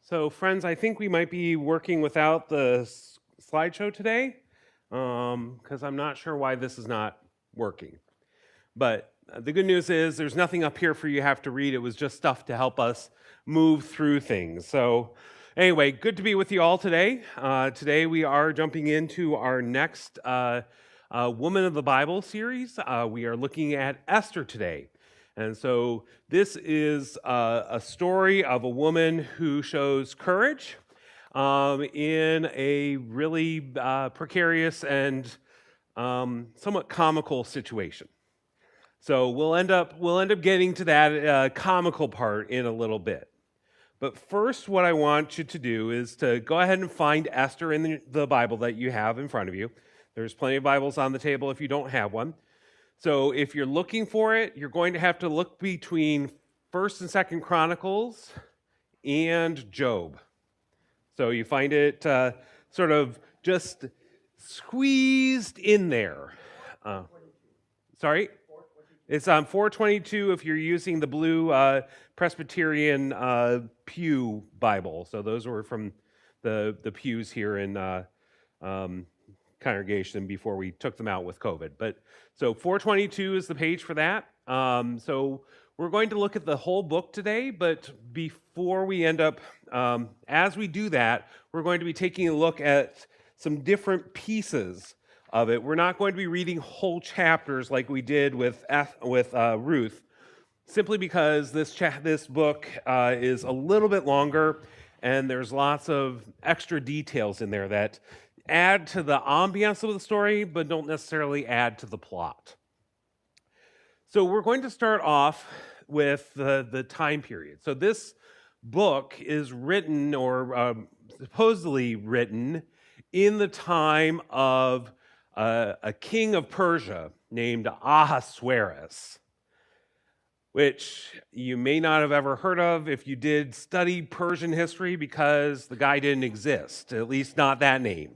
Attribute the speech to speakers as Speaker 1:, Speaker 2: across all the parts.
Speaker 1: So, friends, I think we might be working without the slideshow today because I'm not sure why this is not working. But the good news is there's nothing up here for you to have to read. It was just stuff to help us move through things. So, anyway, good to be with you all today. Today we are jumping into our next Woman of the Bible series. We are looking at Esther today. And so this is a story of a woman who shows courage in a really precarious and somewhat comical situation. So we'll end up getting to that comical part in a little bit. But first, what I want you to do is to go ahead and find Esther in the Bible that you have in front of you. There's plenty of Bibles on the table if you don't have one. So if you're looking for it, you're going to have to look between 1st and 2nd Chronicles and Job. So you find it sort of just squeezed in there. Sorry? It's on 422 if you're using the blue Presbyterian Pew Bible. So those were from the pews here in congregation before we took them out with COVID. But so 422 is the page for that. So we're going to look at the whole book today, but before we end up, as we do that, we're going to be taking a look at some different pieces of it. We're not going to be reading whole chapters like we did with Ruth, simply because this book is a little bit longer, and there's lots of extra details in there that add to the ambiance of the story, but don't necessarily add to the plot. So we're going to start off with the time period. So this book is written, or supposedly written, in the time of a king of Persia named Ahasuerus, which you may not have ever heard of if you did study Persian history, because the guy didn't exist, at least not that name.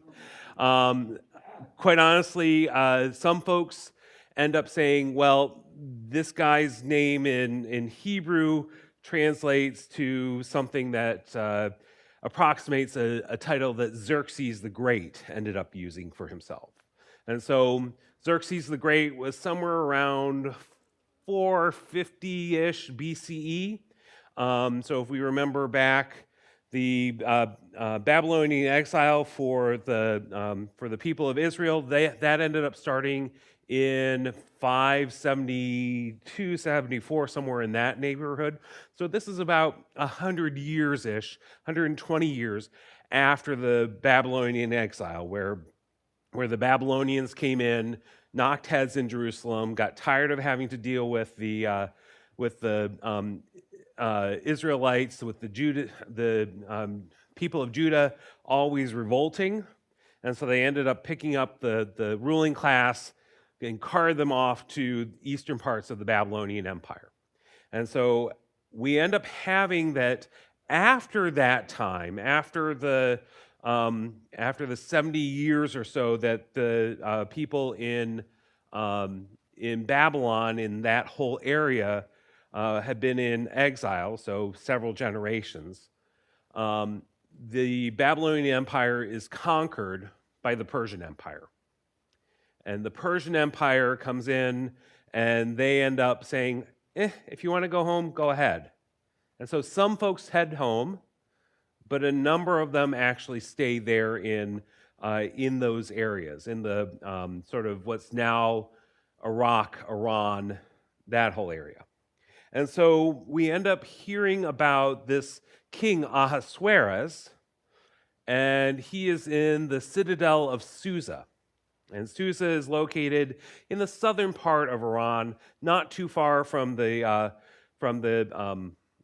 Speaker 1: Quite honestly, some folks end up saying, well, this guy's name in Hebrew translates to something that approximates a title that Xerxes the Great ended up using for himself. And so Xerxes the Great was somewhere around 450-ish BCE. So if we remember back, the Babylonian exile for the people of Israel, that ended up starting in 572, 74, somewhere in that neighborhood. So this is about 100 years-ish, 120 years after the Babylonian exile, where the Babylonians came in, knocked heads in Jerusalem, got tired of having to deal with the Israelites, with the people of Judah always revolting, and so they ended up picking up the ruling class and carried them off to eastern parts of the Babylonian Empire. And so we end up having that after that time, after the 70 years or so that the people in Babylon, in that whole area, had been in exile, so several generations, the Babylonian Empire is conquered by the Persian Empire. And the Persian Empire comes in, and they end up saying, if you want to go home, go ahead. And so some folks head home, but a number of them actually stay there in those areas, in the sort of what's now Iraq, Iran, that whole area. And so we end up hearing about this king Ahasuerus, and he is in the citadel of Susa. And Susa is located in the southern part of Iran, not too far from the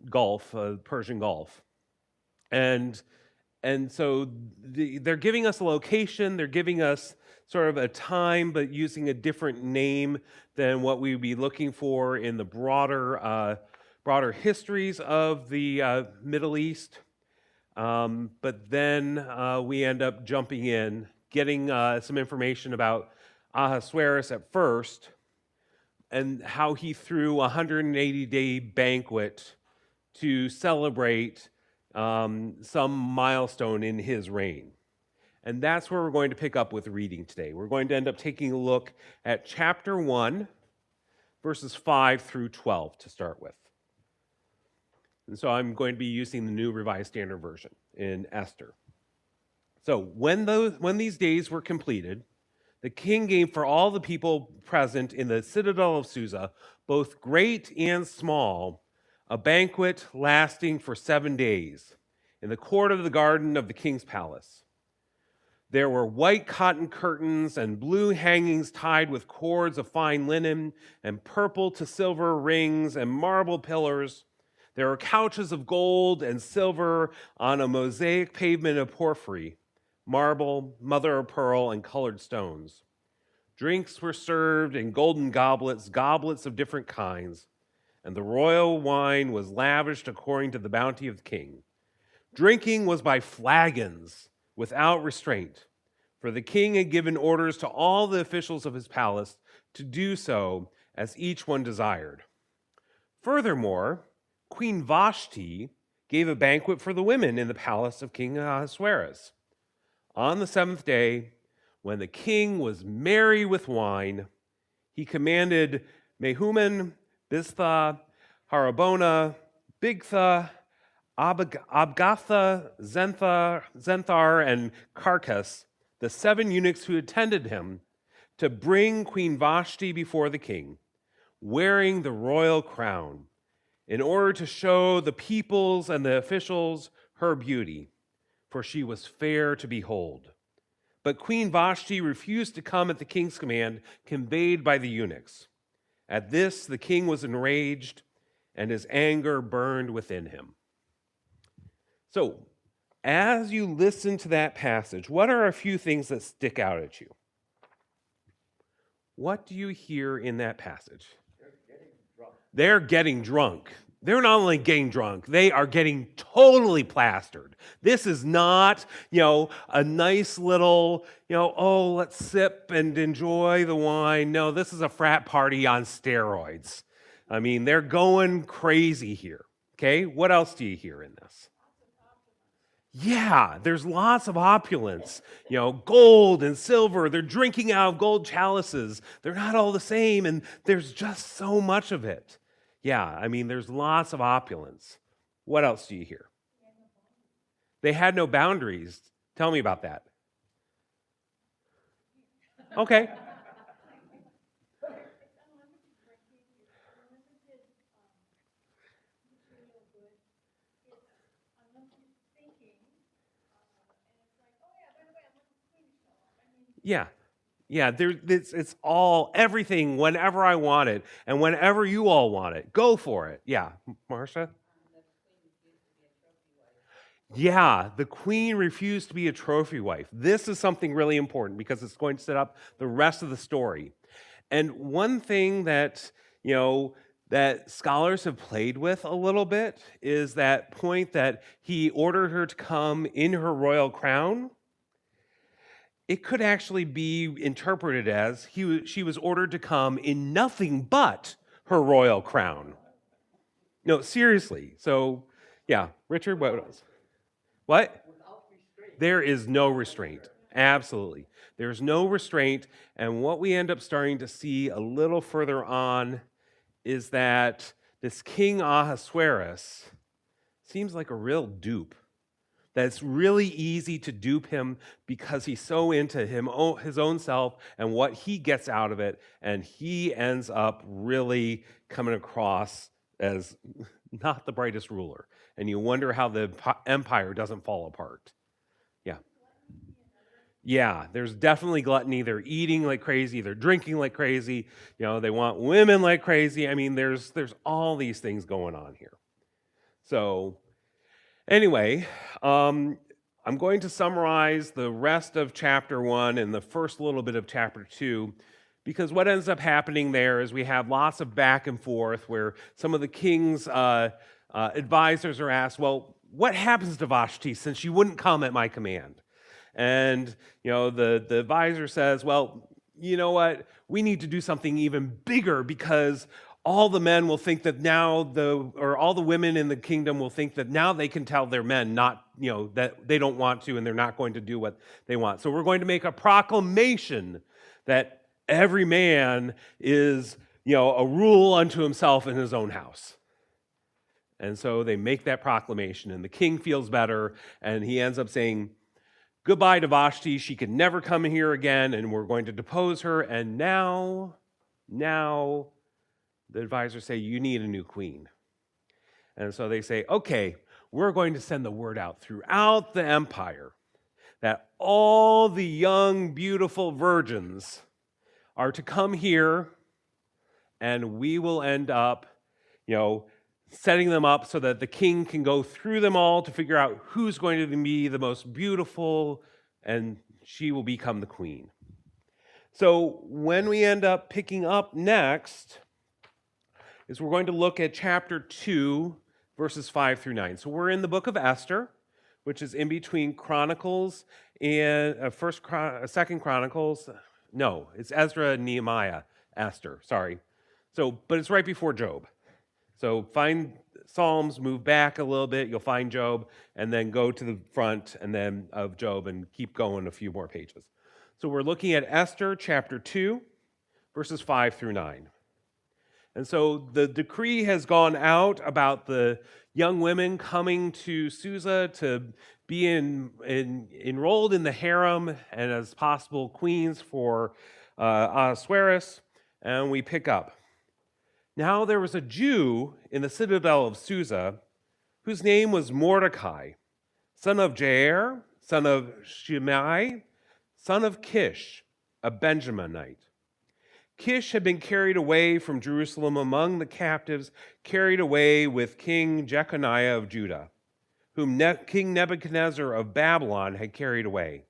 Speaker 1: Gulf, Persian Gulf. And so they're giving us a location, they're giving us sort of a time, but using a different name than what we would be looking for in the broader histories of the Middle East. But then we end up jumping in, getting some information about Ahasuerus at first, and how he threw a 180-day banquet to celebrate some milestone in his reign. And that's where we're going to pick up with reading today. We're going to end up taking a look at chapter 1, verses 5 through 12 to start with. And so I'm going to be using the New Revised Standard Version in Esther. So when these days were completed, the king gave for all the people present in the citadel of Susa, both great and small, a banquet lasting for 7 days in the court of the garden of the king's palace. There were white cotton curtains and blue hangings tied with cords of fine linen and purple to silver rings and marble pillars. There were couches of gold and silver on a mosaic pavement of porphyry, marble, mother of pearl, and colored stones. Drinks were served in golden goblets, goblets of different kinds, and the royal wine was lavished according to the bounty of the king. Drinking was by flagons, without restraint, for the king had given orders to all the officials of his palace to do so as each one desired. Furthermore, Queen Vashti gave a banquet for the women in the palace of King Ahasuerus. On the 7th day, when the king was merry with wine, he commanded Mehuman, Biztha, Harabona, Bigtha, Abgatha, Zenthar, and Carcass, the 7 eunuchs who attended him, to bring Queen Vashti before the king, wearing the royal crown, in order to show the peoples and the officials her beauty, for she was fair to behold. But Queen Vashti refused to come at the king's command conveyed by the eunuchs. At this, the king was enraged, and his anger burned within him. So, as you listen to that passage, what are a few things that stick out at you? What do you hear in that passage? They're getting drunk. They're not only getting drunk, they are getting totally plastered. This is not, a nice little, let's sip and enjoy the wine. No, this is a frat party on steroids. I mean, they're going crazy here. Okay, what else do you hear in this? Yeah, there's lots of opulence. Gold and silver. They're drinking out of gold chalices. They're not all the same, and there's just so much of it. Yeah, I mean, there's lots of opulence. What else do you hear? They had no boundaries. Tell me about that. Okay. Yeah. Yeah, it's all, everything, whenever I want it, and whenever you all want it. Go for it. Yeah, Marcia? Yeah, the queen refused to be a trophy wife. This is something really important because it's going to set up the rest of the story. And one thing that, that scholars have played with a little bit is that point that he ordered her to come in her royal crown. It could actually be interpreted as she was ordered to come in nothing but her royal crown. No, seriously. So, yeah, Richard, what else? What? There is no restraint. Absolutely. There's no restraint. And what we end up starting to see a little further on is that this King Ahasuerus seems like a real dupe. That it's really easy to dupe him because he's so into his own self and what he gets out of it, and he ends up really coming across as not the brightest ruler. And you wonder how the empire doesn't fall apart. Yeah. Yeah, there's definitely gluttony. They're eating like crazy. They're drinking like crazy. They want women like crazy. I mean, there's all these things going on here. So anyway, I'm going to summarize the rest of chapter 1 and the first little bit of chapter 2, because what ends up happening there is we have lots of back and forth where some of the king's advisors are asked, well, what happens to Vashti since she wouldn't come at my command? And, the advisor says, well, you know what? We need to do something even bigger because all the men will think that now or all the women in the kingdom will think that now they can tell their men not, that they don't want to and they're not going to do what they want. So we're going to make a proclamation that every man is, a rule unto himself in his own house. And so they make that proclamation, and the king feels better, and he ends up saying, goodbye to Vashti, she can never come here again, and we're going to depose her, and now the advisors say, you need a new queen. And so they say, okay, we're going to send the word out throughout the empire that all the young, beautiful virgins are to come here, and we will end up, setting them up so that the king can go through them all to figure out who's going to be the most beautiful, and she will become the queen. So when we end up picking up next is we're going to look at chapter 2, verses 5 through 9. So we're in the book of Esther, which is in between Chronicles and Second Chronicles. No, it's Ezra and Nehemiah. Esther, sorry. So, but it's right before Job. So find Psalms, move back a little bit, you'll find Job, and then go to the front and then of Job and keep going a few more pages. So we're looking at Esther chapter 2, verses 5 through 9. And so the decree has gone out about the young women coming to Susa to be enrolled in the harem and as possible queens for Ahasuerus, and we pick up. Now there was a Jew in the citadel of Susa whose name was Mordecai, son of Jair, son of Shimei, son of Kish, a Benjaminite. Kish had been carried away from Jerusalem among the captives, carried away with King Jeconiah of Judah, whom King Nebuchadnezzar of Babylon had carried away.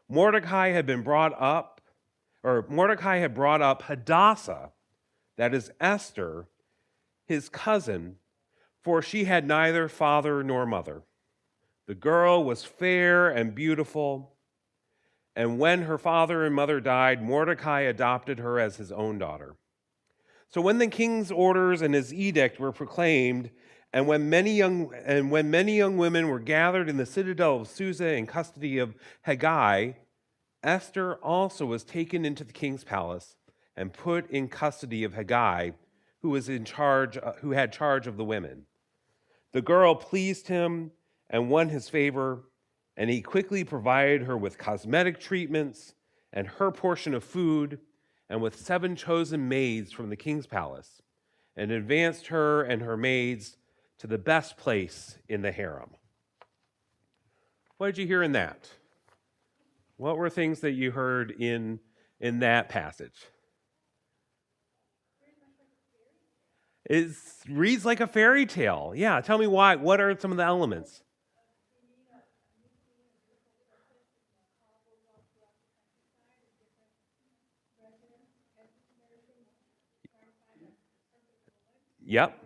Speaker 1: Mordecai had brought up Hadassah, that is Esther, his cousin, for she had neither father nor mother. The girl was fair and beautiful, and when her father and mother died, Mordecai adopted her as his own daughter. So when the king's orders and his edict were proclaimed, and when many young women were gathered in the citadel of Susa in custody of Haggai, Esther also was taken into the king's palace and put in custody of Haggai, who had charge of the women. The girl pleased him and won his favor, and he quickly provided her with cosmetic treatments and her portion of food, and with 7 chosen maids from the king's palace, and advanced her and her maids to the best place in the harem. What did you hear in that? What were things that you heard in that passage? It reads like a fairy tale. Yeah, tell me why. What are some of the elements? Yep.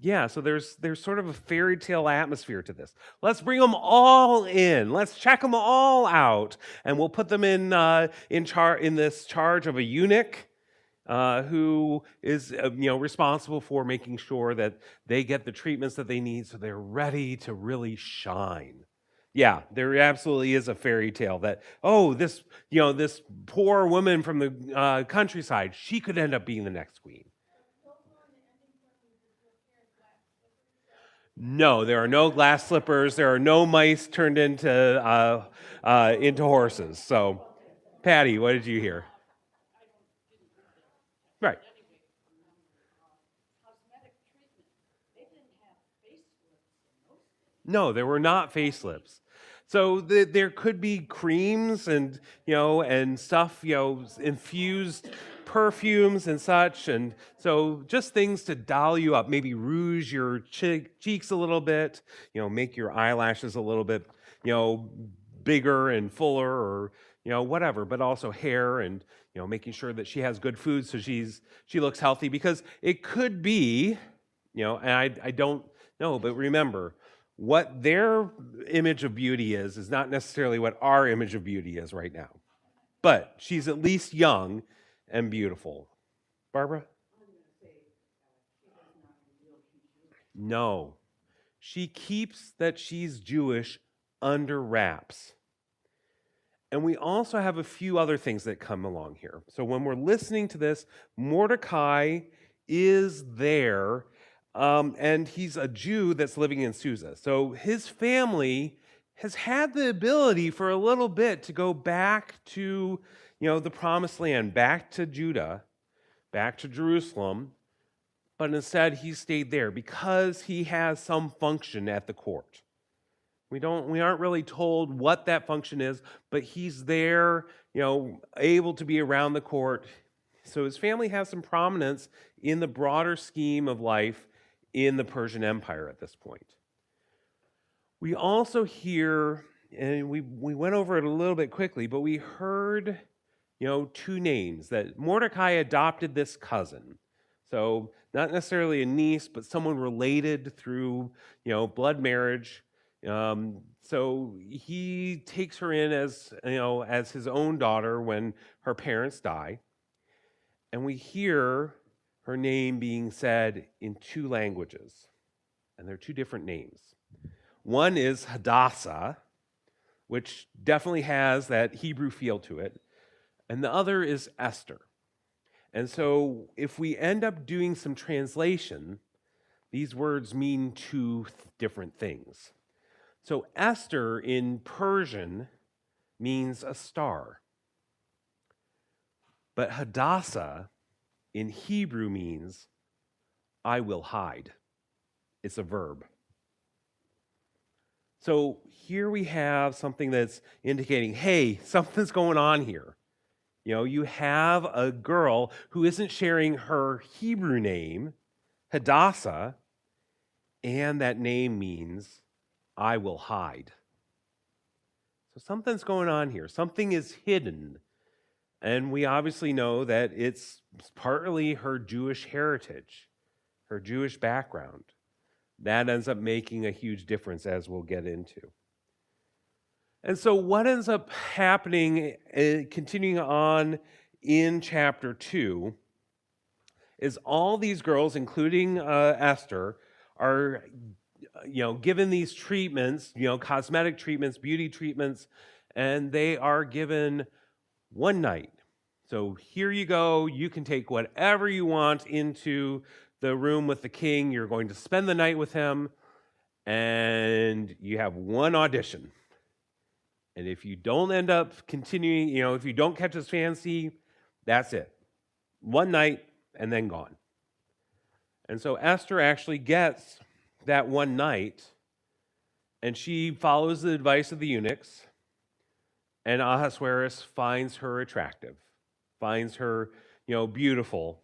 Speaker 1: Yeah, so there's sort of a fairy tale atmosphere to this. Let's bring them all in. Let's check them all out, and we'll put them in this charge of a eunuch who is responsible for making sure that they get the treatments that they need, so they're ready to really shine. Yeah, there absolutely is a fairy tale that this poor woman from the countryside, she could end up being the next queen. No, there are no glass slippers. There are no mice turned into horses. So, Patty, what did you hear? Right. No, there were not facelifts. So there could be creams and stuff, infused perfumes and such, and so just things to doll you up, maybe rouge your cheeks a little bit, make your eyelashes a little bit, bigger and fuller, or whatever, but also hair and making sure that she has good food so she looks healthy, because it could be, and I don't know, but remember, what their image of beauty is not necessarily what our image of beauty is right now. But she's at least young and beautiful. Barbara? No. She keeps that she's Jewish under wraps. And we also have a few other things that come along here. So when we're listening to this, Mordecai is there, and he's a Jew that's living in Susa. So his family has had the ability for a little bit to go back to, the promised land, back to Judah, back to Jerusalem, but instead he stayed there because he has some function at the court. We aren't really told what that function is, but he's there, able to be around the court. So his family has some prominence in the broader scheme of life in the Persian Empire at this point. We also hear, and we went over it a little bit quickly, but we heard, two names, that Mordecai adopted this cousin. So not necessarily a niece, but someone related through, blood marriage. So he takes her in as his own daughter when her parents die. And we hear her name being said in two languages. And they're two different names. One is Hadassah, which definitely has that Hebrew feel to it. And the other is Esther. And so if we end up doing some translation, these words mean two different things. So Esther in Persian means a star. But Hadassah in Hebrew means I will hide. It's a verb. So here we have something that's indicating, hey, something's going on here. You have a girl who isn't sharing her Hebrew name, Hadassah, and that name means I will hide. So something's going on here. Something is hidden. And we obviously know that it's partly her Jewish heritage, her Jewish background. That ends up making a huge difference, as we'll get into. And so what ends up happening, continuing on in chapter 2, is all these girls, including Esther, are given these treatments, cosmetic treatments, beauty treatments, and they are given one night. So here you go. You can take whatever you want into the room with the king. You're going to spend the night with him, and you have one audition. And if you don't end up continuing, if you don't catch his fancy, that's it. One night and then gone. And so Esther actually gets that one night, and she follows the advice of the eunuchs, and Ahasuerus finds her attractive, finds her, beautiful.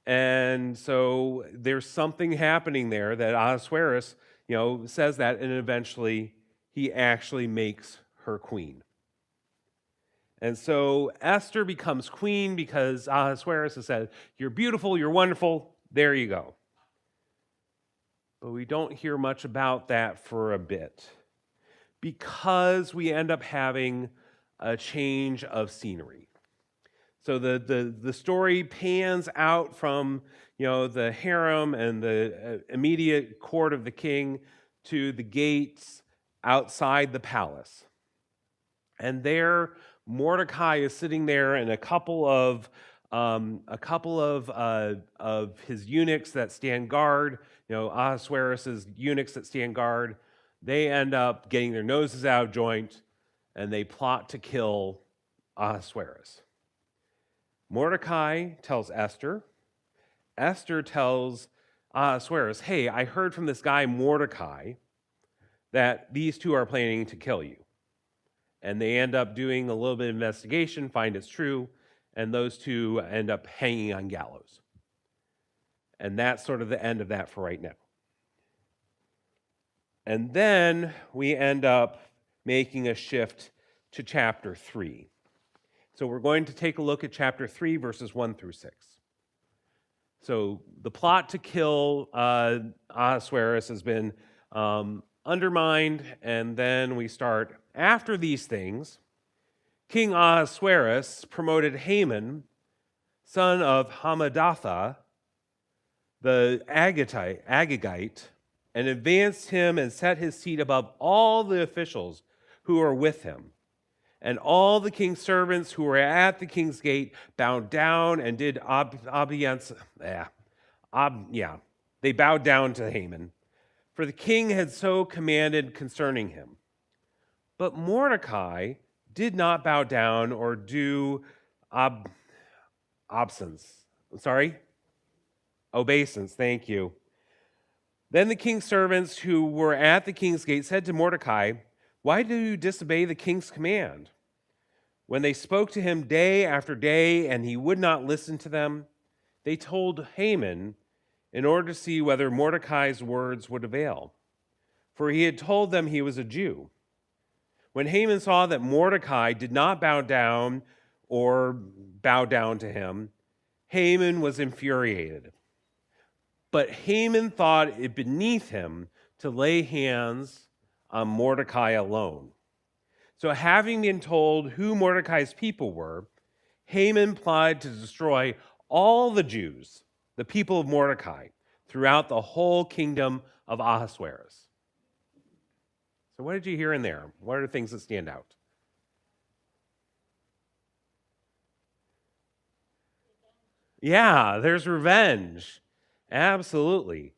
Speaker 1: And so there's something happening there that Ahasuerus, says that, and eventually he actually makes her queen. And so Esther becomes queen because Ahasuerus has said, you're beautiful, you're wonderful, there you go. But we don't hear much about that for a bit because we end up having a change of scenery. So the story pans out from the harem and the immediate court of the king to the gates outside the palace. And there, Mordecai is sitting there, and a couple of his eunuchs that stand guard, Ahasuerus' eunuchs that stand guard, they end up getting their noses out of joint, and they plot to kill Ahasuerus. Mordecai tells Esther. Esther tells Ahasuerus, hey, I heard from this guy Mordecai that these two are planning to kill you. And they end up doing a little bit of investigation, find it's true, and those two end up hanging on gallows. And that's sort of the end of that for right now. And then we end up making a shift to chapter 3. So we're going to take a look at chapter 3, verses 1 through 6. So the plot to kill Ahasuerus has been undermined, and then we start, after these things, King Ahasuerus promoted Haman, son of Hammedatha, the Agagite, and advanced him and set his seat above all the officials who were with him. And all the king's servants who were at the king's gate bowed down and did obedience. They bowed down to Haman, for the king had so commanded concerning him. But Mordecai did not bow down or do obeisance, thank you. Then the king's servants who were at the king's gate said to Mordecai, "Why do you disobey the king's command?" When they spoke to him day after day and he would not listen to them, they told Haman in order to see whether Mordecai's words would avail. For he had told them he was a Jew. When Haman saw that Mordecai did not bow down to him, Haman was infuriated. But Haman thought it beneath him to lay hands on Mordecai alone. So having been told who Mordecai's people were, Haman plotted to destroy all the Jews, the people of Mordecai, throughout the whole kingdom of Ahasuerus. So what did you hear in there? What are the things that stand out? Yeah, there's revenge. Absolutely.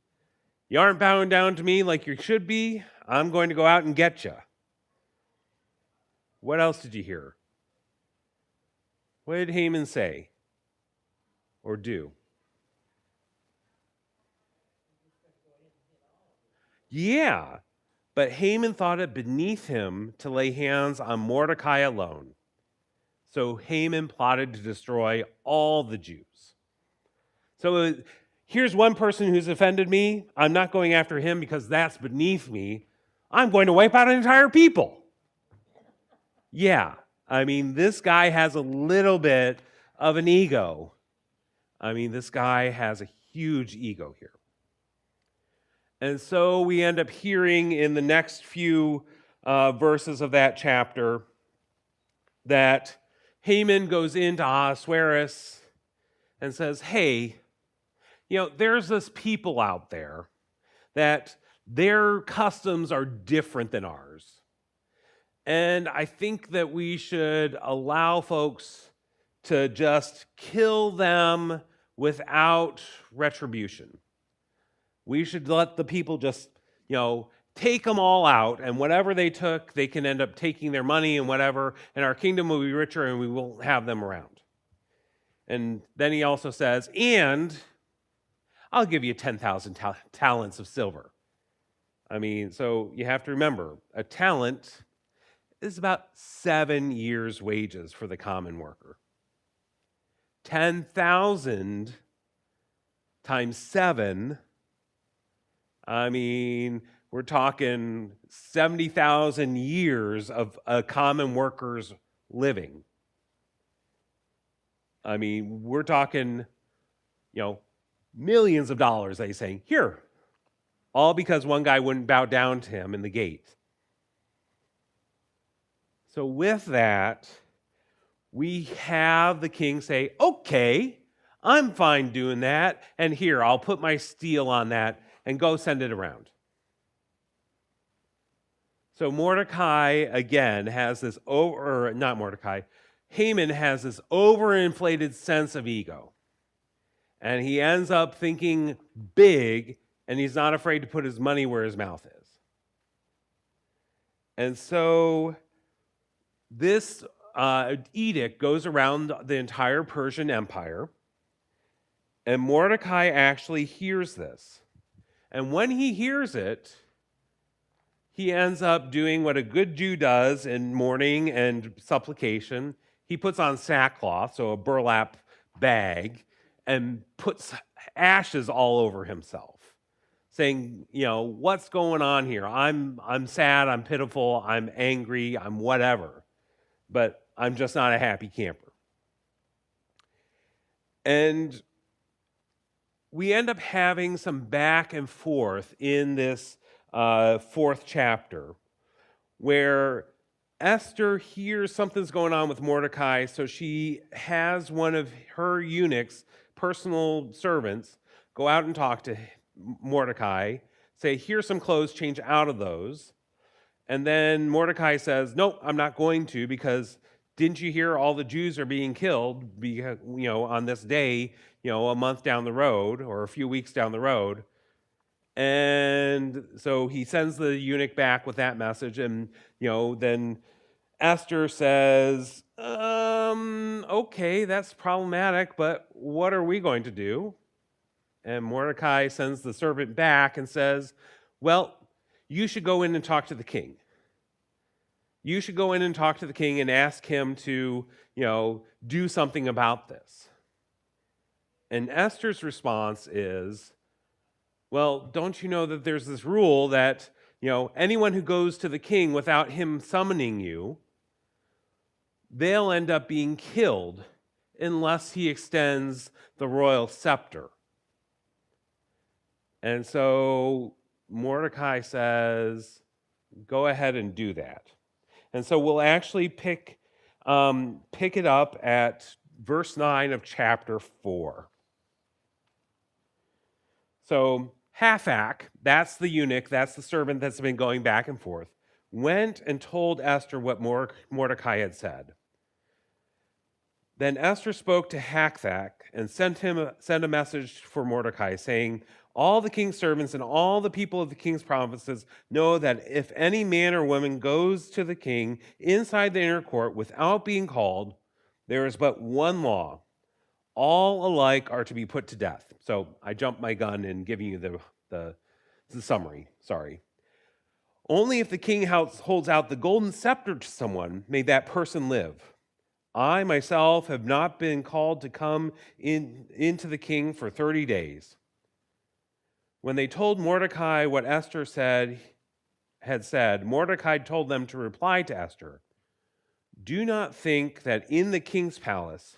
Speaker 1: You aren't bowing down to me like you should be. I'm going to go out and get you. What else did you hear? What did Haman say or do? Yeah, but Haman thought it beneath him to lay hands on Mordecai alone. So Haman plotted to destroy all the Jews. So here's one person who's offended me. I'm not going after him because that's beneath me. I'm going to wipe out an entire people. Yeah, I mean, this guy has a little bit of an ego. I mean, this guy has a huge ego here. And so we end up hearing in the next few verses of that chapter that Haman goes into Ahasuerus and says, hey, there's this people out there that their customs are different than ours. And I think that we should allow folks to just kill them without retribution. We should let the people just, take them all out, and whatever they took, they can end up taking their money and whatever, and our kingdom will be richer and we won't have them around. And then he also says, and I'll give you 10,000 talents of silver. I mean, so you have to remember, a talent is about 7 years' wages for the common worker. 10,000 times 7, I mean, we're talking 70,000 years of a common worker's living. I mean, we're talking, millions of dollars, they say, here, all because one guy wouldn't bow down to him in the gate. So with that, we have the king say, okay, I'm fine doing that, and here, I'll put my seal on that and go send it around. So Mordecai, again, has this Haman has this overinflated sense of ego. And he ends up thinking big, and he's not afraid to put his money where his mouth is. And so this edict goes around the entire Persian Empire, and Mordecai actually hears this. And when he hears it, he ends up doing what a good Jew does in mourning and supplication. He puts on sackcloth, so a burlap bag, and puts ashes all over himself, saying, what's going on here? I'm sad, I'm pitiful, I'm angry, I'm whatever, but I'm just not a happy camper. And we end up having some back and forth in this fourth chapter, where Esther hears something's going on with Mordecai, so she has one of her eunuchs, personal servants, go out and talk to Mordecai, say, here's some clothes, change out of those. And then Mordecai says, nope, I'm not going to, because didn't you hear all the Jews are being killed on this day, a month down the road or a few weeks down the road? And so he sends the eunuch back with that message, and then Esther says, okay, that's problematic, but what are we going to do? And Mordecai sends the servant back and says, well, you should go in and talk to the king. You should go in and talk to the king and ask him to, do something about this. And Esther's response is, well, don't you know that there's this rule that, anyone who goes to the king without him summoning you, they'll end up being killed unless he extends the royal scepter. And so Mordecai says, go ahead and do that. And so we'll actually pick it up at verse 9 of chapter 4. So Hathach, that's the eunuch, that's the servant that's been going back and forth, went and told Esther what Mordecai had said. Then Esther spoke to Hathach and sent a message for Mordecai, saying, all the king's servants and all the people of the king's provinces know that if any man or woman goes to the king inside the inner court without being called, there is but one law. All alike are to be put to death. So I jumped my gun in giving you the summary. Sorry. Only if the king holds out the golden scepter to someone may that person live. I myself have not been called to come into the king for 30 days. When they told Mordecai what Esther had said, Mordecai told them to reply to Esther, do not think that in the king's palace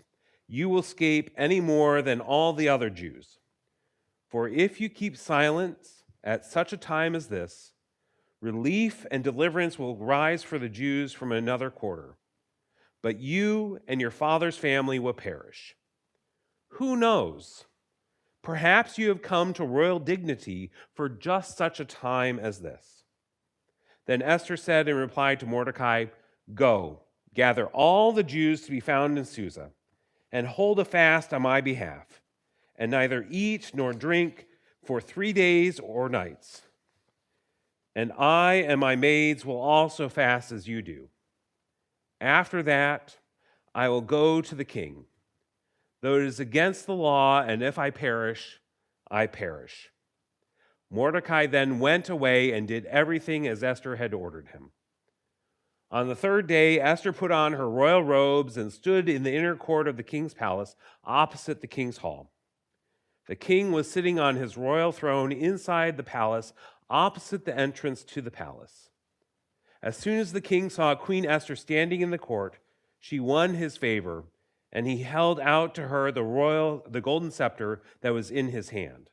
Speaker 1: you will escape any more than all the other Jews. For if you keep silence at such a time as this, relief and deliverance will rise for the Jews from another quarter. But you and your father's family will perish. Who knows? Perhaps you have come to royal dignity for just such a time as this. Then Esther said in reply to Mordecai, go, gather all the Jews to be found in Susa, and hold a fast on my behalf, and neither eat nor drink for 3 days or nights. And I and my maids will also fast as you do. After that, I will go to the king. Though it is against the law, and if I perish, I perish. Mordecai then went away and did everything as Esther had ordered him. On the third day, Esther put on her royal robes and stood in the inner court of the king's palace opposite the king's hall. The king was sitting on his royal throne inside the palace opposite the entrance to the palace. As soon as the king saw Queen Esther standing in the court, she won his favor, and he held out to her the golden scepter that was in his hand.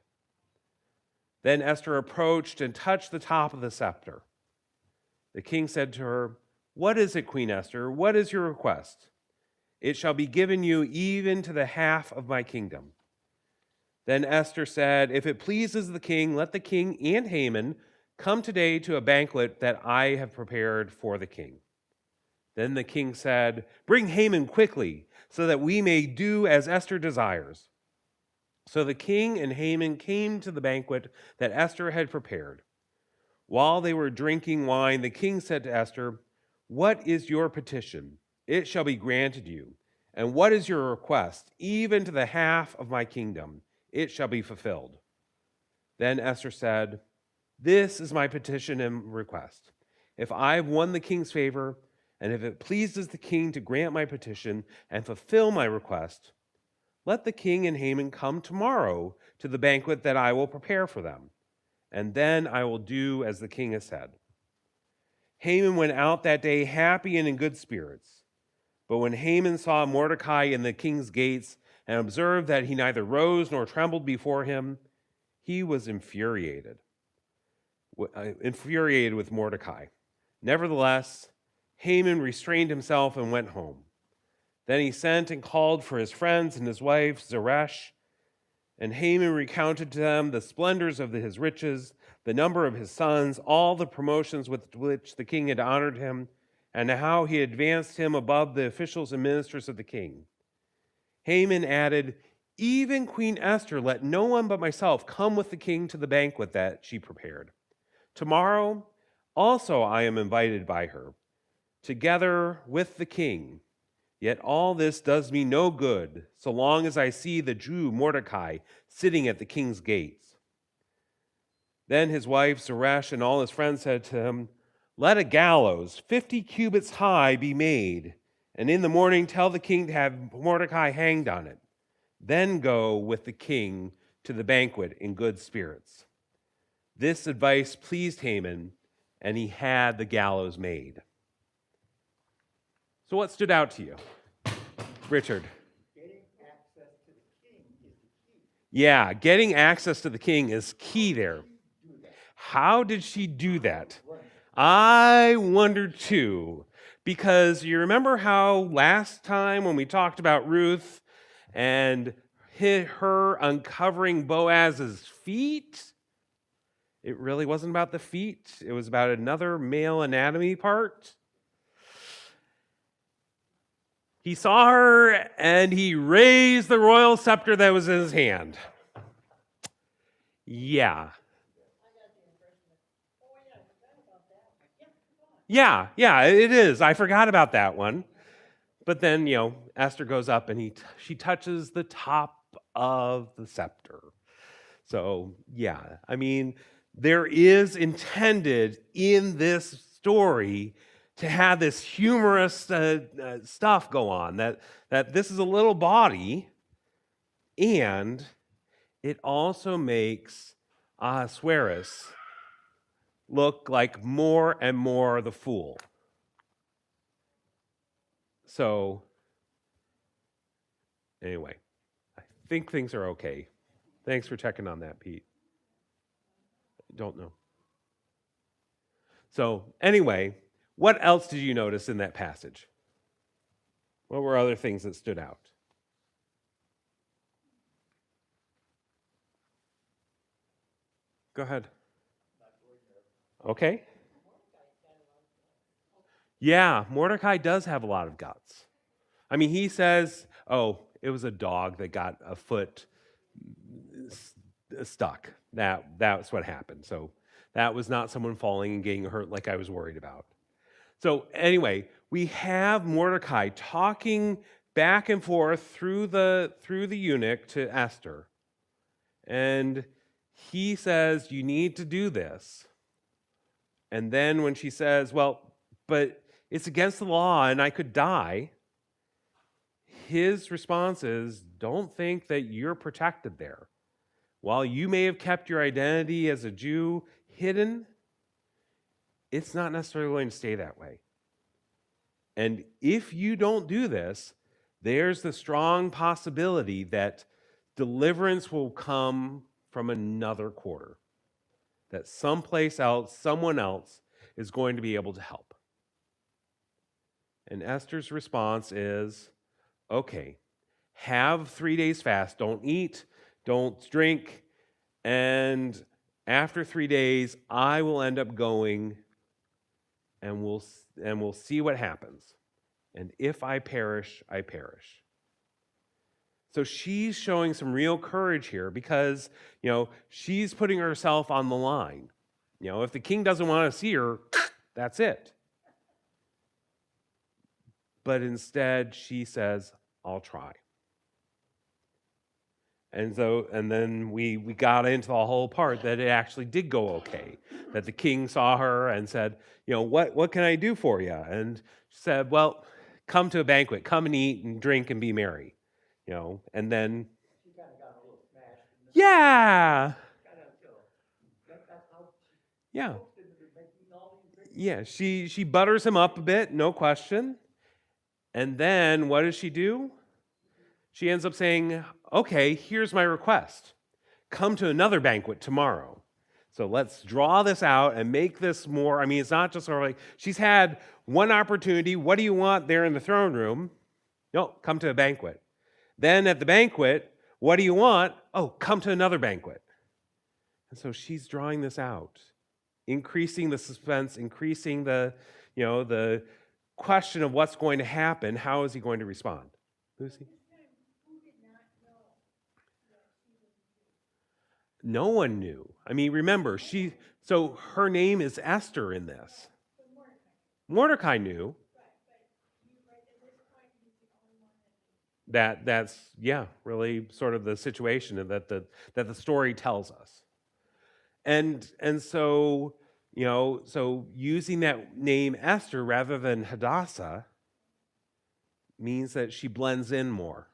Speaker 1: Then Esther approached and touched the top of the scepter. The king said to her, what is it, Queen Esther? What is your request? It shall be given you even to the half of my kingdom. Then Esther said, if it pleases the king, let the king and Haman come today to a banquet that I have prepared for the king. Then the king said, bring Haman quickly, so that we may do as Esther desires. So the king and Haman came to the banquet that Esther had prepared. While they were drinking wine, the king said to Esther, what is your petition? It shall be granted you. And what is your request? Even to the half of my kingdom, it shall be fulfilled. Then Esther said, this is my petition and request. If I have won the king's favor, and if it pleases the king to grant my petition and fulfill my request, let the king and Haman come tomorrow to the banquet that I will prepare for them, and then I will do as the king has said. Haman went out that day happy and in good spirits. But when Haman saw Mordecai in the king's gates and observed that he neither rose nor trembled before him, he was infuriated. infuriated with Mordecai. Nevertheless, Haman restrained himself and went home. Then he sent and called for his friends and his wife Zeresh, and Haman recounted to them the splendors of his riches, the number of his sons, all the promotions with which the king had honored him, and how he advanced him above the officials and ministers of the king. Haman added, "Even Queen Esther let no one but myself come with the king to the banquet that she prepared. Tomorrow also I am invited by her, together with the king. Yet all this does me no good, so long as I see the Jew Mordecai sitting at the king's gates." Then his wife Zeresh and all his friends said to him, "Let a gallows 50 cubits high be made, and in the morning tell the king to have Mordecai hanged on it. Then go with the king to the banquet in good spirits." This advice pleased Haman, and he had the gallows made. So what stood out to you? Richard.
Speaker 2: Getting access to the king is the key.
Speaker 1: Yeah, getting access to the king is key there. How did she do that? I wonder too, because you remember how last time when we talked about Ruth and her uncovering Boaz's feet, it really wasn't about the feet. It was about another male anatomy part. He saw her and he raised the royal scepter that was in his hand. Yeah. Yeah, it is. I forgot about that one. But then, Esther goes up and she touches the top of the scepter. So, yeah, I mean, there is intended in this story to have this humorous stuff go on, that this is a little body, and it also makes Ahasuerus look like more and more the fool. So, anyway, I think things are okay. Thanks for checking on that, Pete. Don't know. So, anyway, what else did you notice in that passage? What were other things that stood out? Go ahead. Okay. Yeah, Mordecai does have a lot of guts. I mean, he says, "Oh, it was a dog that got a foot stuck. That's what happened." So that was not someone falling and getting hurt like I was worried about. So anyway, we have Mordecai talking back and forth through the eunuch to Esther. And he says, "You need to do this." And then when she says, "Well, but it's against the law and I could die," his response is, "Don't think that you're protected there. While you may have kept your identity as a Jew hidden, it's not necessarily going to stay that way. And if you don't do this, there's the strong possibility that deliverance will come from another quarter, that someplace else, someone else is going to be able to help." And Esther's response is, "Okay, have 3 days fast. Don't eat, don't drink, and after 3 days, I will end up going, and we'll see what happens. And if I perish, I perish." So she's showing some real courage here because, she's putting herself on the line. If the king doesn't want to see her, that's it. But instead, she says, "I'll try." And then we got into the whole part that it actually did go okay, that the king saw her and said, what can I do for you? And she said, "Well, come to a banquet, come and eat and drink and be merry." And then,
Speaker 2: She kind of got a little smashed.
Speaker 1: yeah,
Speaker 2: That's how
Speaker 1: yeah,
Speaker 2: folks into making all these big.
Speaker 1: yeah, she butters him up a bit, no question. And then what does she do? She ends up saying, "Okay, here's my request. Come to another banquet tomorrow." So let's draw this out and make this more. I mean, it's not just sort of like she's had one opportunity. What do you want there in the throne room? No, come to a banquet. Then at the banquet, what do you want? Oh, come to another banquet. And so she's drawing this out, increasing the suspense, increasing the question of what's going to happen. How is he going to respond? Lucy? No one knew. I mean, remember, so her name is Esther in this. Mordecai knew. That's really sort of the situation that the story tells us. And so, so using that name Esther rather than Hadassah means that she blends in more.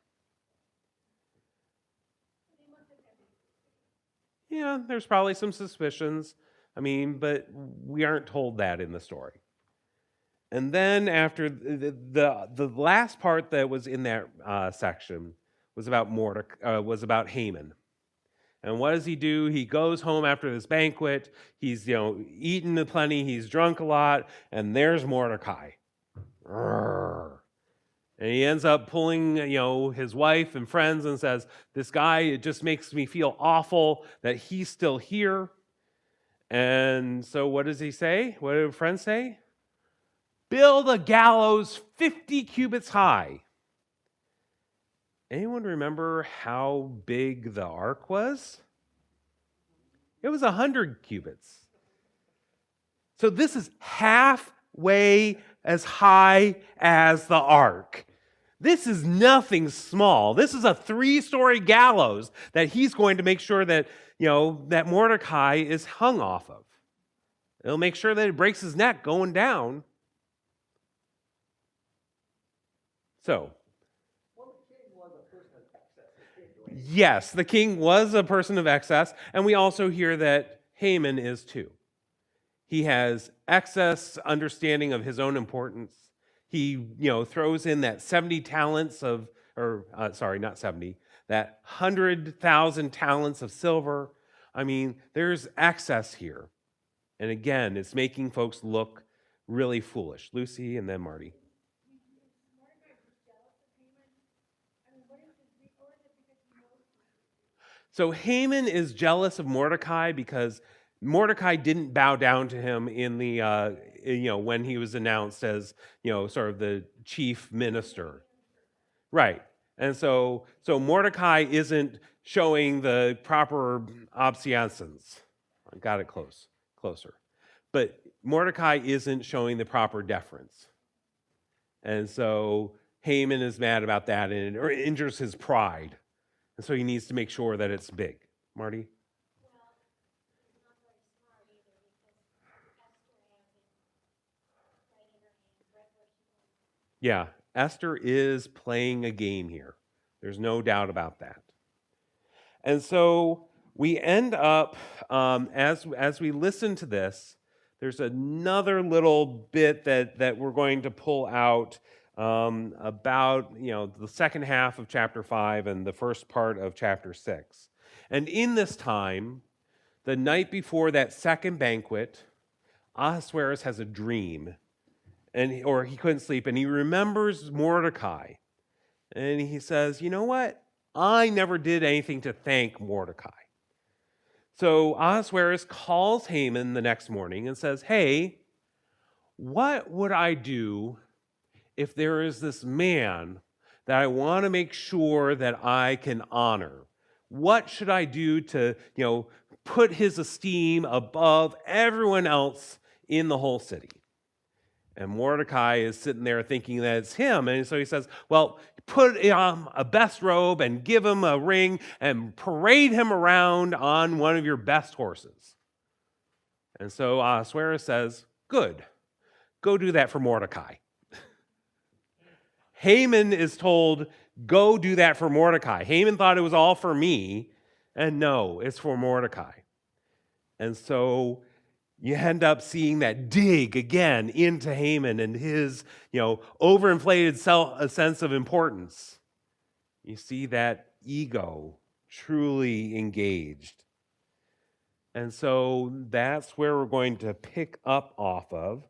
Speaker 1: Yeah, there's probably some suspicions. I mean, but we aren't told that in the story. And then after the last part that was in that section was about was about Haman. And what does he do? He goes home after this banquet. He's eaten plenty. He's drunk a lot, and there's Mordecai. Urgh. And he ends up pulling, his wife and friends and says, this guy, it just makes me feel awful that he's still here. And so what does he say? What do friends say? Build a gallows 50 cubits high. Anyone remember how big the ark was? It was 100 cubits. So this is halfway as high as the ark. This is nothing small. This is a 3-story gallows that he's going to make sure that, that Mordecai is hung off of. It'll make sure that it breaks his neck going down. So,
Speaker 2: the king was a person of excess.
Speaker 1: Yes, the king was a person of excess, and we also hear that Haman is too. He has excess understanding of his own importance. He, throws in that 70 talents of, not 70, that 100,000 talents of silver. I mean, there's excess here. And again, it's making folks look really foolish. Lucy and then Marty. So Haman is jealous of Mordecai because Mordecai didn't bow down to him in the, when he was announced as, sort of the chief minister. Right. And so Mordecai isn't showing the proper obeisance. I got it closer. But Mordecai isn't showing the proper deference. And so Haman is mad about that and it injures his pride. And so he needs to make sure that it's big. Marty? Yeah, Esther is playing a game here. There's no doubt about that. And so we end up, as we listen to this, there's another little bit that we're going to pull out about the second half of chapter 5 and the first part of chapter 6. And in this time, the night before that second banquet, Ahasuerus has a dream, or he couldn't sleep, and he remembers Mordecai. And he says, you know what? I never did anything to thank Mordecai. So Ahasuerus calls Haman the next morning and says, hey, what would I do if there is this man that I want to make sure that I can honor? What should I do to, put his esteem above everyone else in the whole city? And Mordecai is sitting there thinking that it's him. And so he says, well, put on a best robe and give him a ring and parade him around on one of your best horses. And so Ahasuerus says, good, go do that for Mordecai. Haman is told, go do that for Mordecai. Haman thought it was all for me, and no, it's for Mordecai. And so you end up seeing that dig again into Haman and his, overinflated sense of importance. You see that ego truly engaged. And so that's where we're going to pick up off of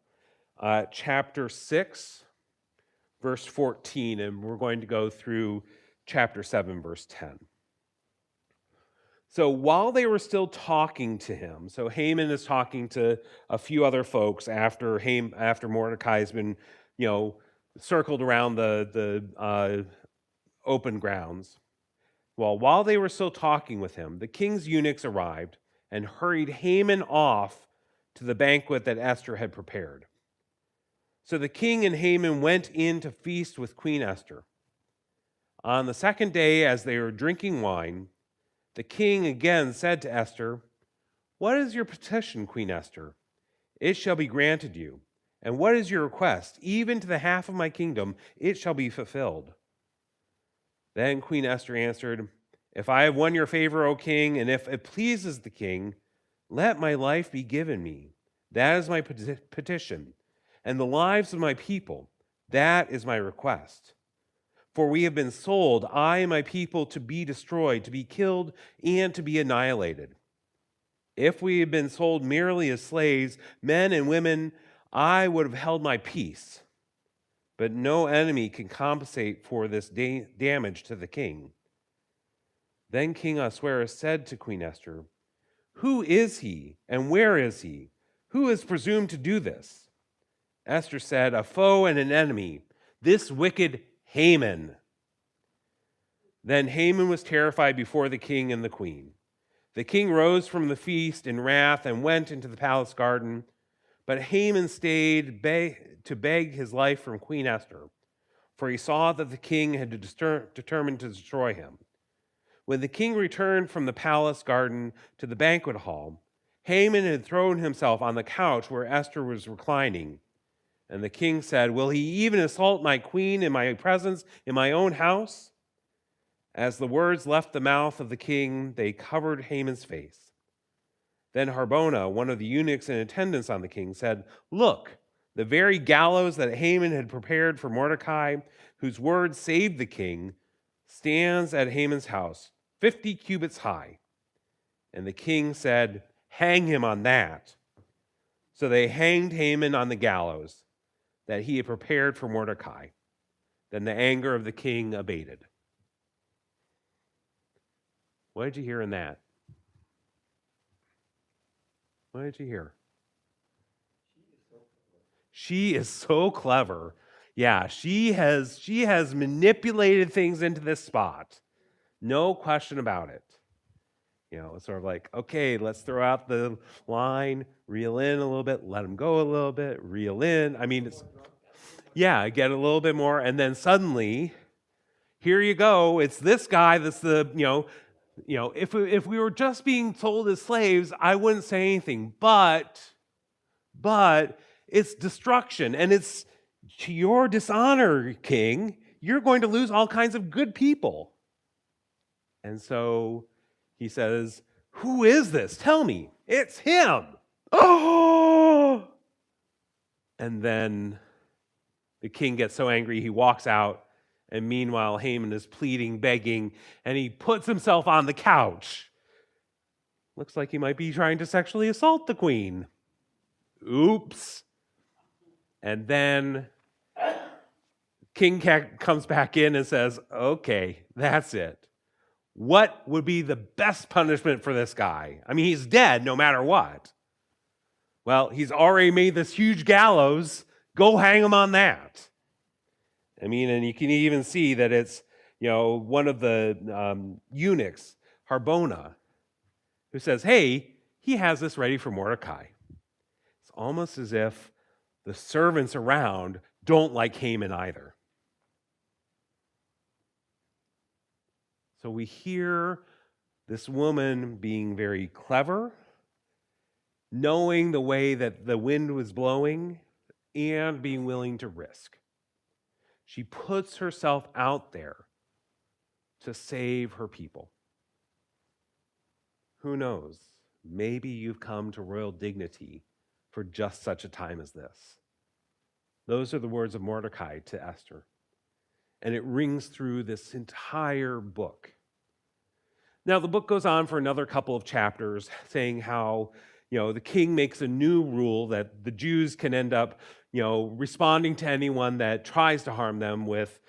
Speaker 1: chapter 6, verse 14, and we're going to go through chapter 7, verse 10. So while they were still talking to him, so Haman is talking to a few other folks after Mordecai has been, circled around the open grounds. Well, while they were still talking with him, the king's eunuchs arrived and hurried Haman off to the banquet that Esther had prepared. So the king and Haman went in to feast with Queen Esther. On the second day, as they were drinking wine, the king again said to Esther, "What is your petition, Queen Esther? It shall be granted you. And what is your request? Even to the half of my kingdom, it shall be fulfilled." Then Queen Esther answered, "If I have won your favor, O king, and if it pleases the king, let my life be given me. That is my petition. And the lives of my people, that is my request. For we have been sold, I and my people, to be destroyed, to be killed, and to be annihilated. If we had been sold merely as slaves, men and women, I would have held my peace. But no enemy can compensate for this damage to the king." Then King Ahasuerus said to Queen Esther, "Who is he, and where is he? Who has presumed to do this?" Esther said, "A foe and an enemy, this wicked Haman." Then Haman was terrified before the king and the queen. The king rose from the feast in wrath and went into the palace garden. But Haman stayed to beg his life from Queen Esther, for he saw that the king had determined to destroy him. When the king returned from the palace garden to the banquet hall, Haman had thrown himself on the couch where Esther was reclining. And the king said, "Will he even assault my queen in my presence in my own house?" As the words left the mouth of the king, they covered Haman's face. Then Harbona, one of the eunuchs in attendance on the king, said, "Look, the very gallows that Haman had prepared for Mordecai, whose words saved the king, stands at Haman's house, 50 cubits high." And the king said, "Hang him on that." So they hanged Haman on the gallows that he had prepared for Mordecai. Then the anger of the king abated. What did you hear in that? What did you hear? She is so clever. Yeah, she has manipulated things into this spot. No question about it. It's sort of like, okay, let's throw out the line, reel in a little bit, let him go a little bit, reel in. I mean, get a little bit more, and then suddenly, here you go. It's this guy that's if we were just being sold as slaves, I wouldn't say anything, but it's destruction, and it's to your dishonor, king. You're going to lose all kinds of good people. And so he says, "Who is this? Tell me." "It's him." Oh! And then the king gets so angry, he walks out, and meanwhile, Haman is pleading, begging, and he puts himself on the couch. Looks like he might be trying to sexually assault the queen. Oops. And then King comes back in and says, "Okay, that's it. What would be the best punishment for this guy? I mean, he's dead no matter what. Well, he's already made this huge gallows. Go hang him on that." I mean, and you can even see that it's, one of the eunuchs, Harbona, who says, "Hey, he has this ready for Mordecai." It's almost as if the servants around don't like Haman either. So we hear this woman being very clever, knowing the way that the wind was blowing, and being willing to risk. She puts herself out there to save her people. Who knows? Maybe you've come to royal dignity for just such a time as this. Those are the words of Mordecai to Esther. And it rings through this entire book. Now, the book goes on for another couple of chapters saying how, the king makes a new rule that the Jews can end up, responding to anyone that tries to harm them with,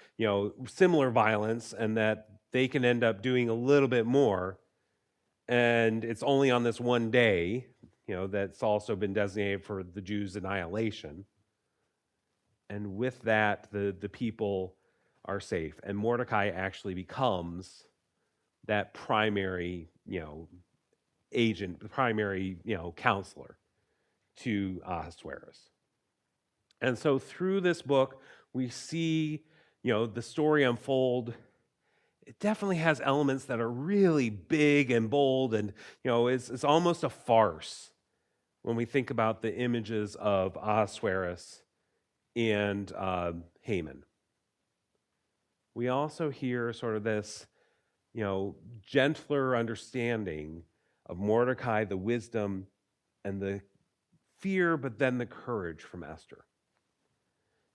Speaker 1: similar violence, and that they can end up doing a little bit more. And it's only on this one day, that's also been designated for the Jews' annihilation. And with that, the people are safe. And Mordecai actually becomes that primary, agent, the primary, counselor to Ahasuerus. And so through this book, we see, the story unfold. It definitely has elements that are really big and bold, and, it's almost a farce when we think about the images of Ahasuerus and Haman. We also hear sort of this, gentler understanding of Mordecai, the wisdom and the fear, but then the courage from Esther.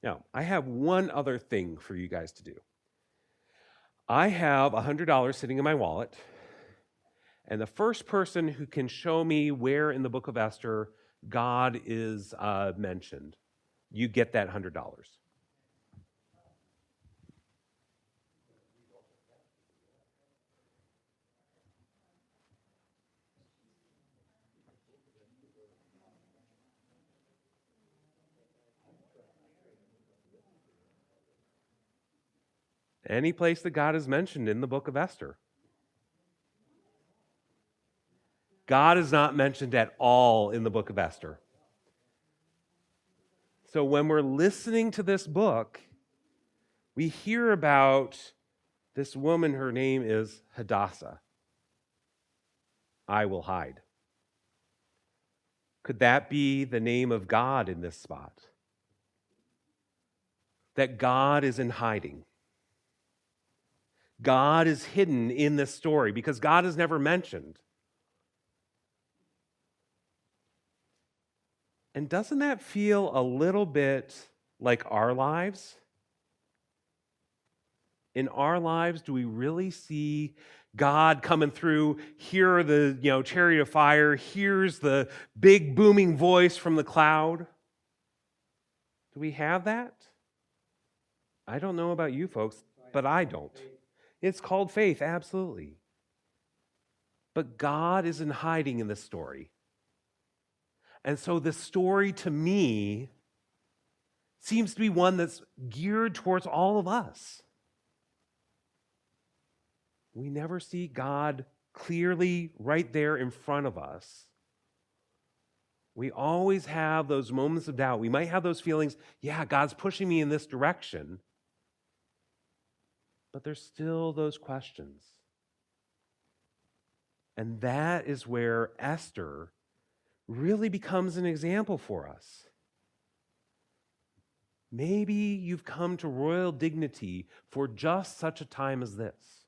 Speaker 1: Now, I have one other thing for you guys to do. I have $100 sitting in my wallet, and the first person who can show me where in the book of Esther God is mentioned, you get that $100. Any place that God is mentioned in the book of Esther. God is not mentioned at all in the book of Esther. So when we're listening to this book, we hear about this woman, her name is Hadassah. I will hide. Could that be the name of God in this spot? That God is in hiding. God is hidden in this story because God is never mentioned. And doesn't that feel a little bit like our lives? In our lives, do we really see God coming through? Here are the, chariot of fire. Here's the big booming voice from the cloud. Do we have that? I don't know about you folks, but I don't. It's called faith, absolutely. But God is in hiding in this story. And so the story to me seems to be one that's geared towards all of us. We never see God clearly right there in front of us. We always have those moments of doubt. We might have those feelings, yeah, God's pushing me in this direction. But there's still those questions. And that is where Esther really becomes an example for us. Maybe you've come to royal dignity for just such a time as this.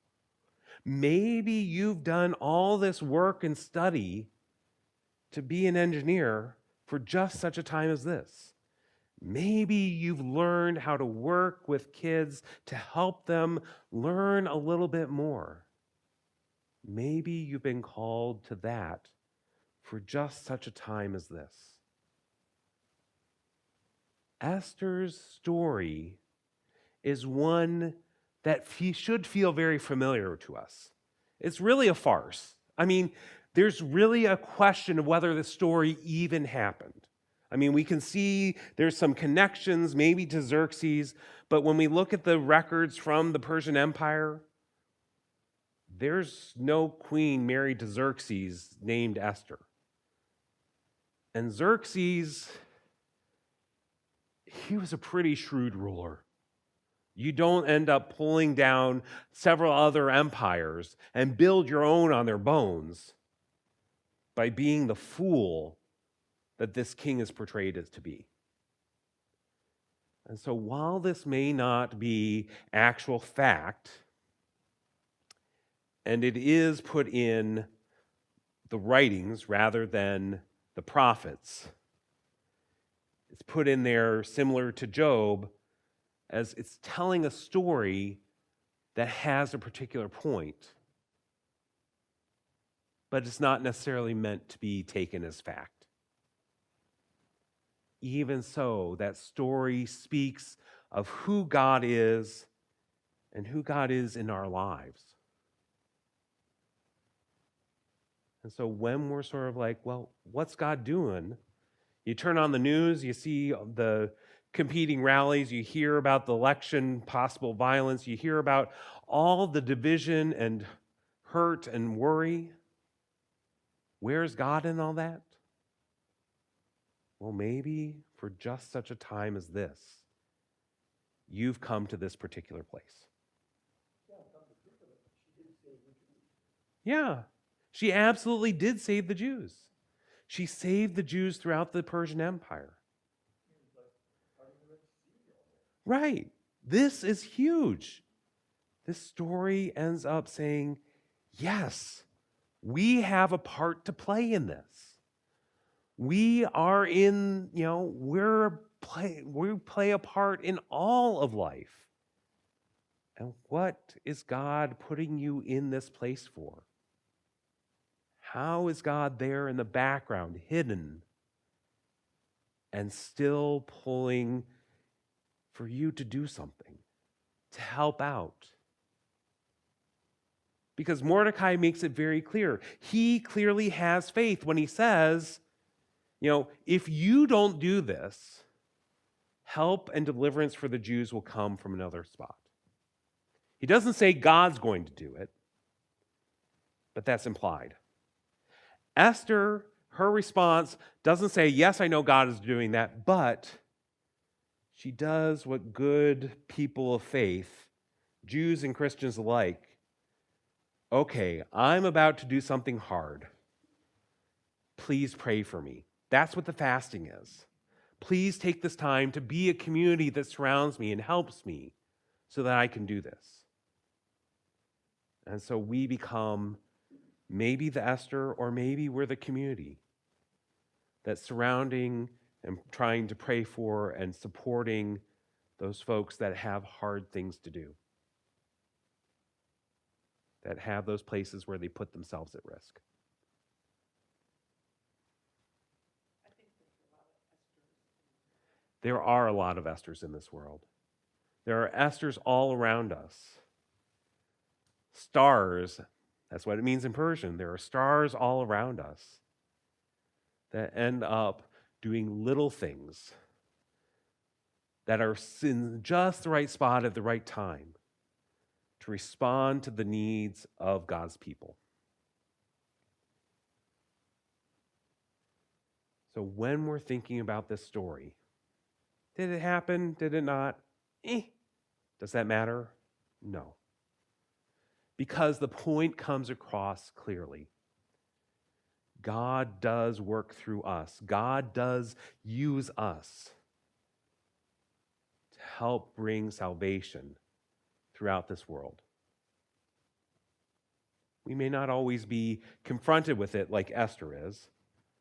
Speaker 1: Maybe you've done all this work and study to be an engineer for just such a time as this. Maybe you've learned how to work with kids to help them learn a little bit more. Maybe you've been called to that for just such a time as this. Esther's story is one that should feel very familiar to us. It's really a farce. I mean, there's really a question of whether the story even happened. I mean, we can see there's some connections maybe to Xerxes, but when we look at the records from the Persian Empire, there's no queen married to Xerxes named Esther. And Xerxes, he was a pretty shrewd ruler. You don't end up pulling down several other empires and build your own on their bones by being the fool that this king is portrayed as to be. And so while this may not be actual fact, and it is put in the writings rather than the prophets, it's put in there similar to Job, as it's telling a story that has a particular point. but it's not necessarily meant to be taken as fact. Even so, that story speaks of who God is and who God is in our lives. And so when we're sort of like, well, what's God doing? You turn on the news, you see the competing rallies, you hear about the election, possible violence, you hear about all the division and hurt and worry. Where's God in all that? Well, maybe for just such a time as this, you've come to this particular place. Yeah, she absolutely did save the Jews. She saved the Jews throughout the Persian Empire. Right. This is huge. This story ends up saying, yes, we have a part to play in this. We are in, we play a part in all of life. And what is God putting you in this place for? How is God there in the background, hidden, and still pulling for you to do something, to help out? Because Mordecai makes it very clear. He clearly has faith when he says, if you don't do this, help and deliverance for the Jews will come from another spot. He doesn't say God's going to do it, but that's implied. Esther, her response doesn't say, yes, I know God is doing that, but she does what good people of faith, Jews and Christians alike, okay, I'm about to do something hard. Please pray for me. That's what the fasting is. Please take this time to be a community that surrounds me and helps me so that I can do this. And so we become maybe the Esther, or maybe we're the community that's surrounding and trying to pray for and supporting those folks that have hard things to do, that have those places where they put themselves at risk. There are a lot of Esthers in this world. There are Esthers all around us. Stars, that's what it means in Persian. There are stars all around us that end up doing little things that are in just the right spot at the right time to respond to the needs of God's people. So when we're thinking about this story, did it happen? Did it not? Does that matter? No. Because the point comes across clearly. God does work through us. God does use us to help bring salvation throughout this world. We may not always be confronted with it like Esther is.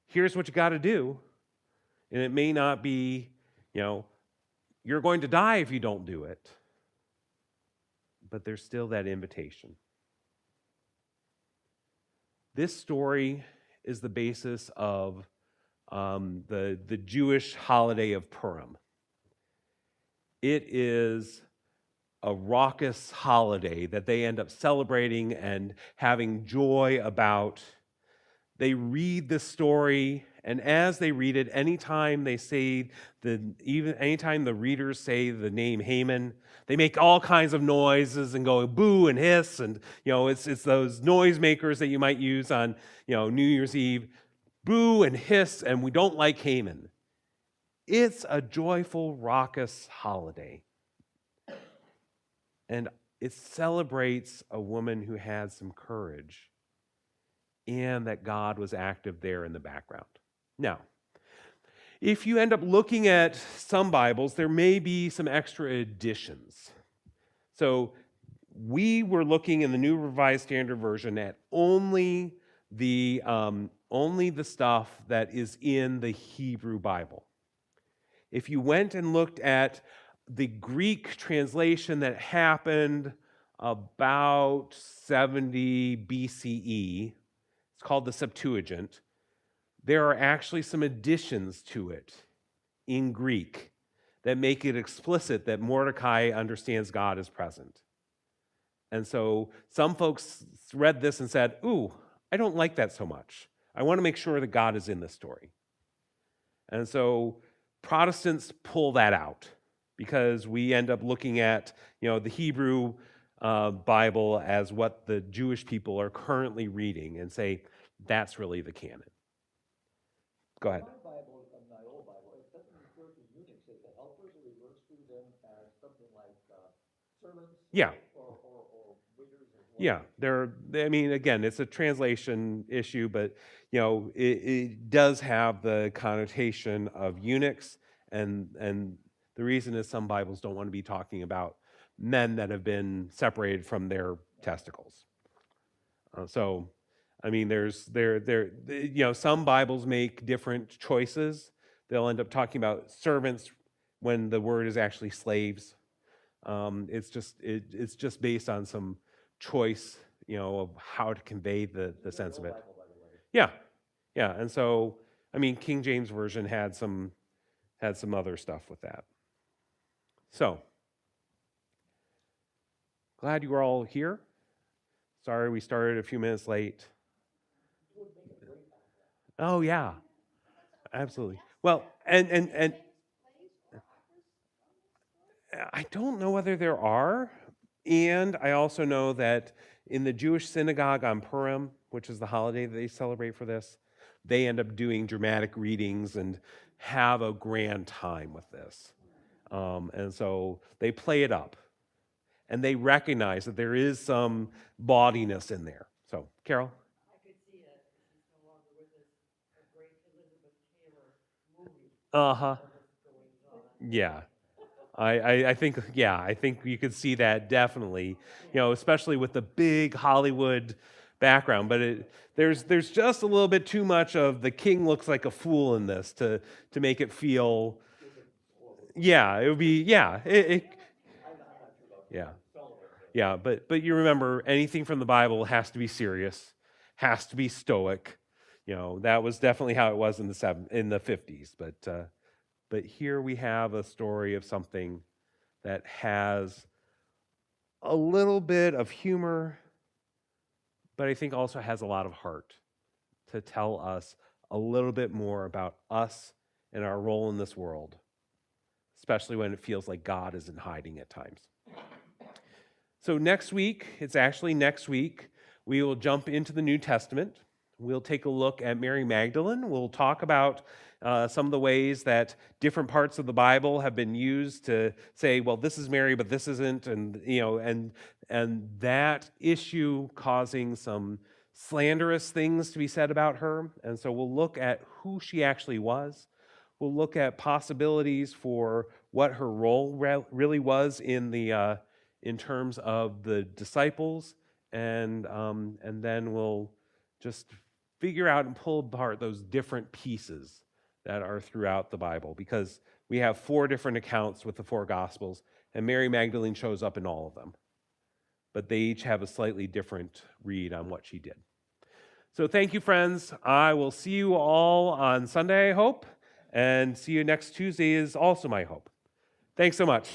Speaker 1: Here's what you got to do. And it may not be, you're going to die if you don't do it. But there's still that invitation. This story is the basis of the Jewish holiday of Purim. It is a raucous holiday that they end up celebrating and having joy about. They read this story, and as they read it, anytime anytime the readers say the name Haman, they make all kinds of noises and go boo and hiss, and it's those noisemakers that you might use on New Year's Eve, boo and hiss, and we don't like Haman. It's a joyful, raucous holiday, and it celebrates a woman who had some courage, and that God was active there in the background. Now, if you end up looking at some Bibles, there may be some extra additions. So we were looking in the New Revised Standard Version at only the stuff that is in the Hebrew Bible. If you went and looked at the Greek translation that happened about 70 BCE, It's called the Septuagint. There are actually some additions to it in Greek that make it explicit that Mordecai understands God is present. And so some folks read this and said, ooh, I don't like that so much. I want to make sure that God is in this story. And so Protestants pull that out because we end up looking at, the Hebrew Bible as what the Jewish people are currently reading and say, that's really the canon. Go ahead.
Speaker 3: My Bible, my old Bible, it doesn't refer to eunuchs as the helpers, it refers to them as something like servants.
Speaker 1: Yeah.
Speaker 3: Or waiters as well.
Speaker 1: Yeah, again, it's a translation issue, but it does have the connotation of eunuchs, and the reason is some Bibles don't want to be talking about men that have been separated from their testicles. Some Bibles make different choices. They'll end up talking about servants when the word is actually slaves. It's just based on some choice, of how to convey the sense of it.
Speaker 3: Bible, by the way.
Speaker 1: Yeah, and so King James Version had some other stuff with that. So glad you were all here. Sorry we started a few minutes late. Oh yeah, absolutely. Well, and I don't know whether there are, and I also know that in the Jewish synagogue on Purim, which is the holiday that they celebrate for this, they end up doing dramatic readings and have a grand time with this. And so they play it up, and they recognize that there is some bawdiness in there. So, Carol?
Speaker 2: I could see it, she's no longer with us, a great Elizabeth Taylor movie.
Speaker 1: Uh-huh.
Speaker 2: What was going on.
Speaker 1: Yeah. I think you could see that definitely, especially with the big Hollywood background. But there's just a little bit too much of the king looks like a fool in this to make it feel. Yeah, it would be. Yeah, yeah. But you remember, anything from the Bible has to be serious, has to be stoic. That was definitely how it was in the 50s. But here we have a story of something that has a little bit of humor, but I think also has a lot of heart to tell us a little bit more about us and our role in this world, especially when it feels like God is in hiding at times. So next week, we will jump into the New Testament. We'll take a look at Mary Magdalene. We'll talk about some of the ways that different parts of the Bible have been used to say, well, this is Mary, but this isn't, and that issue causing some slanderous things to be said about her. And so we'll look at who she actually was. We'll look at possibilities for what her role really was in terms of the disciples, and then we'll just figure out and pull apart those different pieces that are throughout the Bible, because we have 4 different accounts with the 4 Gospels, and Mary Magdalene shows up in all of them. But they each have a slightly different read on what she did. So thank you, friends. I will see you all on Sunday, I hope, and see you next Tuesday is also my hope. Thanks so much.